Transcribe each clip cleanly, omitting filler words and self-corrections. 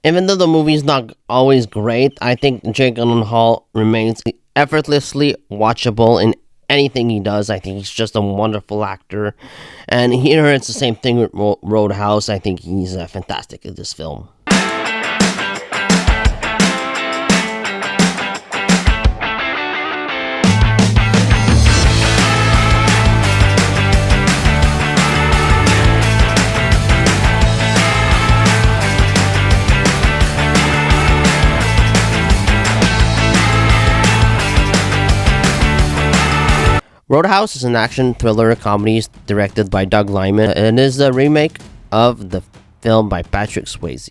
Even though the movie's not always great, I think Jake Gyllenhaal remains effortlessly watchable in anything he does. I think he's just a wonderful actor. And here it's the same thing with Roadhouse. I think he's fantastic in this film. Roadhouse is an action thriller comedy directed by Doug Limen and is a remake of the film by Patrick Swayze.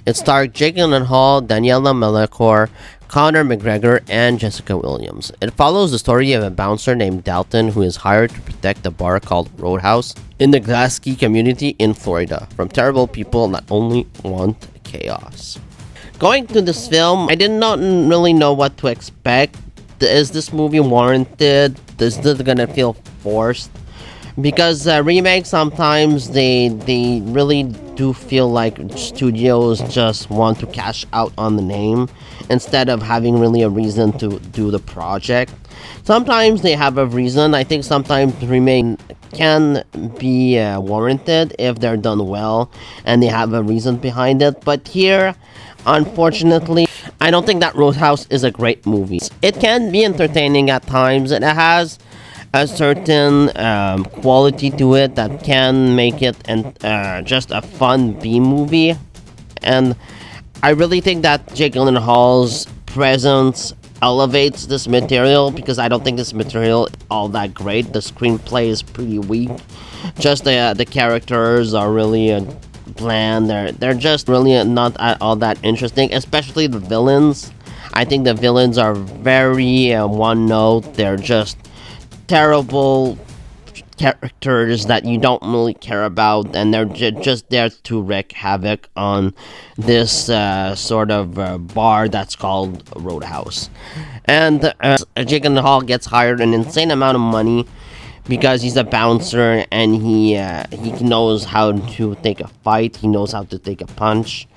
It starred Jake Gylenhaal, Daniela Melchior, Conor McGregor, and Jessica Williams. It follows the story of a bouncer named Dalton who is hired to protect a bar called Roadhouse in the Glaskey community in Florida from terrible people that only want chaos. Going to this film, I did not really know what to expect. Is this movie warranted? Is this gonna feel forced? Because remakes sometimes they really do feel like studios just want to cash out on the name instead of having really a reason to do the project. Sometimes they have a reason. I think sometimes remake can be warranted if they're done well and they have a reason behind it. But here, unfortunately, I don't think that Roadhouse is a great movie. It can be entertaining at times. It has a certain quality to it that can make it just a fun B movie. And I really think that Jake Gyllenhaal's presence elevates this material because I don't think this material is all that great. The screenplay is pretty weak. Just the characters are really bland. They're just really not at all that interesting, especially the villains. I think the villains are very one note. They're just terrible characters that you don't really care about, and they're just there to wreak havoc on this sort of bar that's called Roadhouse. And Jake Gyllenhaal gets hired an insane amount of money because he's a bouncer and he knows how to take a fight. He knows how to take a punch,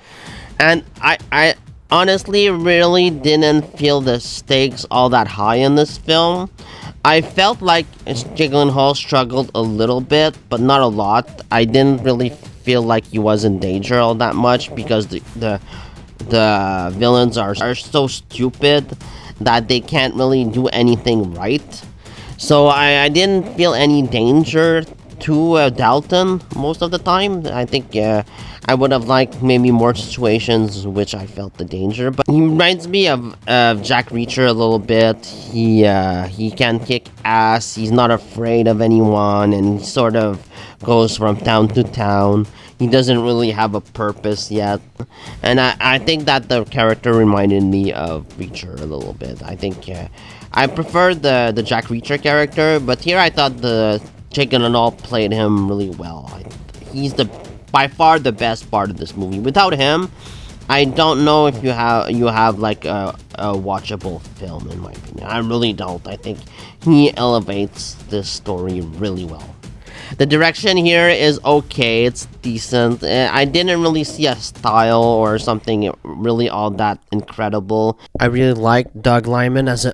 and I honestly really didn't feel the stakes all that high in this film. I felt like Jake Gyllenhaal struggled a little bit, but not a lot. I didn't really feel like he was in danger all that much because the villains are so stupid that they can't really do anything right. So I didn't feel any danger to Dalton most of the time. I think I would have liked maybe more situations in which I felt the danger. But he reminds me of Jack Reacher a little bit. He can kick ass. He's not afraid of anyone, and he sort of goes from town to town. He doesn't really have a purpose yet. And I think that the character reminded me of Reacher a little bit. I think I prefer the Jack Reacher character, but here I thought the Jake Gyllenhaal played him really well. He's by far the best part of this movie. Without him, I don't know if you have like a watchable film, in my opinion. I really don't. I think he elevates this story really well. The direction here is okay. It's decent. I didn't really see a style or something really all that incredible. I really like Doug Limen as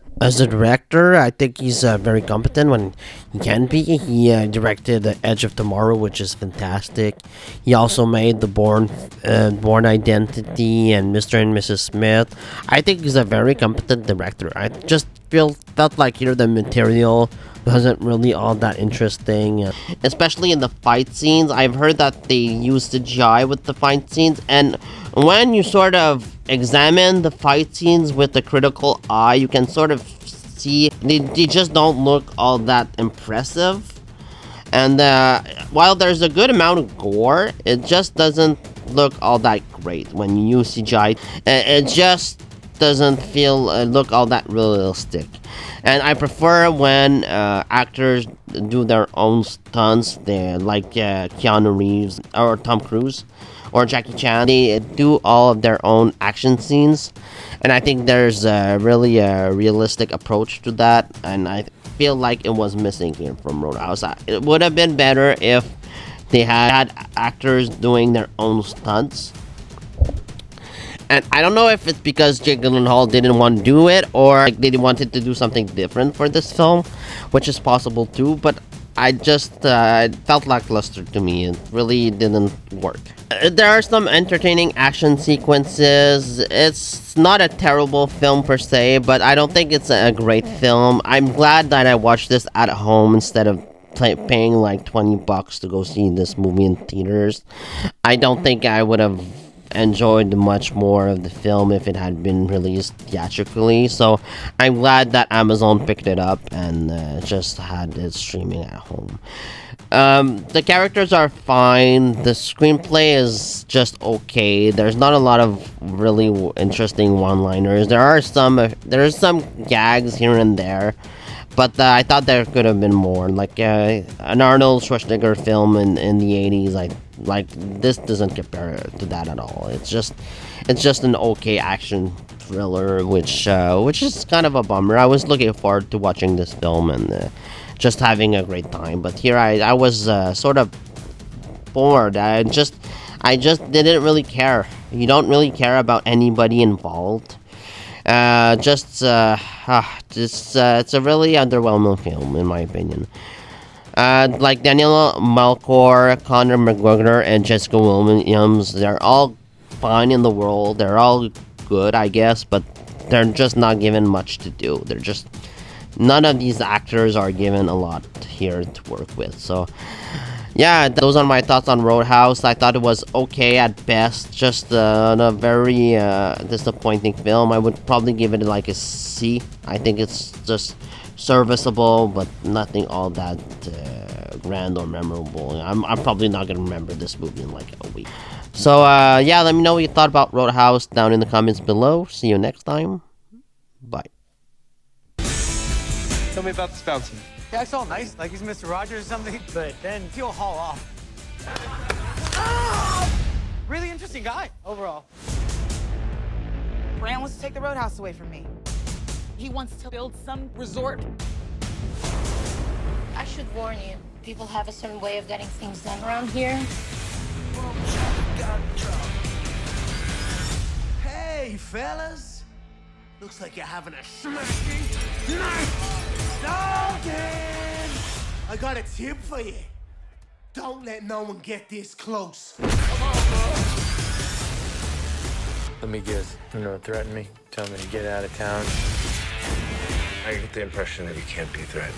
a director. I think he's very competent when he can be. He directed The Edge of Tomorrow, which is fantastic. He also made The Born Identity and Mr. and Mrs. Smith. I think he's a very competent director. I just felt like here the material wasn't really all that interesting, especially in the fight scenes. I've heard that they use CGI with the fight scenes, and when you sort of examine the fight scenes with a critical eye, you can sort of see they just don't look all that impressive. And while there's a good amount of gore, it just doesn't look all that great when you use CGI. It just doesn't look all that realistic. And I prefer when actors do their own stunts, like Keanu Reeves or Tom Cruise or Jackie Chan. They do all of their own action scenes, and I think there's really a realistic approach to that, and I feel like it was missing here from Roadhouse. It would have been better if they had actors doing their own stunts. And I don't know if it's because Jake Gyllenhaal didn't want to do it, or like they wanted to do something different for this film, which is possible too. But I just it felt lackluster to me. It really didn't work. There are some entertaining action sequences. It's not a terrible film per se, but I don't think it's a great film. I'm glad that I watched this at home instead of paying like $20 to go see this movie in theaters. I don't think I would have enjoyed much more of the film if it had been released theatrically. So I'm glad that Amazon picked it up and just had it streaming at home. The characters are fine. The screenplay is just okay. There's not a lot of really interesting one-liners. There's some gags here and there, but I thought there could have been more. Like an Arnold Schwarzenegger film in the 80s, like this doesn't compare to that at all. It's just an okay action thriller, which is kind of a bummer. I was looking forward to watching this film and just having a great time, but here I was sort of bored. I just didn't really care. You don't really care about anybody involved. It's a really underwhelming film in my opinion. Like Daniel Malcor, Conor McGregor, and Jessica Williams, they're all fine in the world. They're all good, I guess, but they're just not given much to do. None of these actors are given a lot here to work with. So, yeah, those are my thoughts on Roadhouse. I thought it was okay at best, just a very disappointing film. I would probably give it like a C. I think it's just serviceable, but nothing all that grand or memorable. I'm probably not gonna remember this movie in like a week. So yeah, let me know what you thought about Roadhouse down in the comments below. See you next time. Bye. Tell me about this bouncer. Yeah, it's all nice, like he's Mr. Rogers or something, but then he'll haul off. Ah! Really interesting guy, overall. Brand wants to take the Roadhouse away from me. He wants to build some resort. I should warn you, people have a certain way of getting things done around here. Hey, fellas. Looks like you're having a smacking night. Doggen! I got a tip for you. Don't let no one get this close. Let me guess. You know, threaten me, tell me to get out of town. I get the impression that you can't be threatened.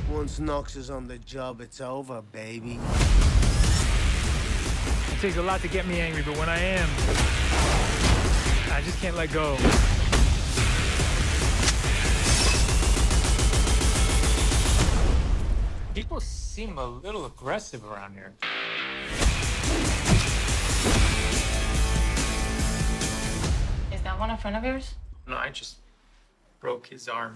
Once Knox is on the job, it's over, baby. It takes a lot to get me angry, but when I am, I just can't let go. People seem a little aggressive around here. Is that one a friend of yours? No, I just broke his arm.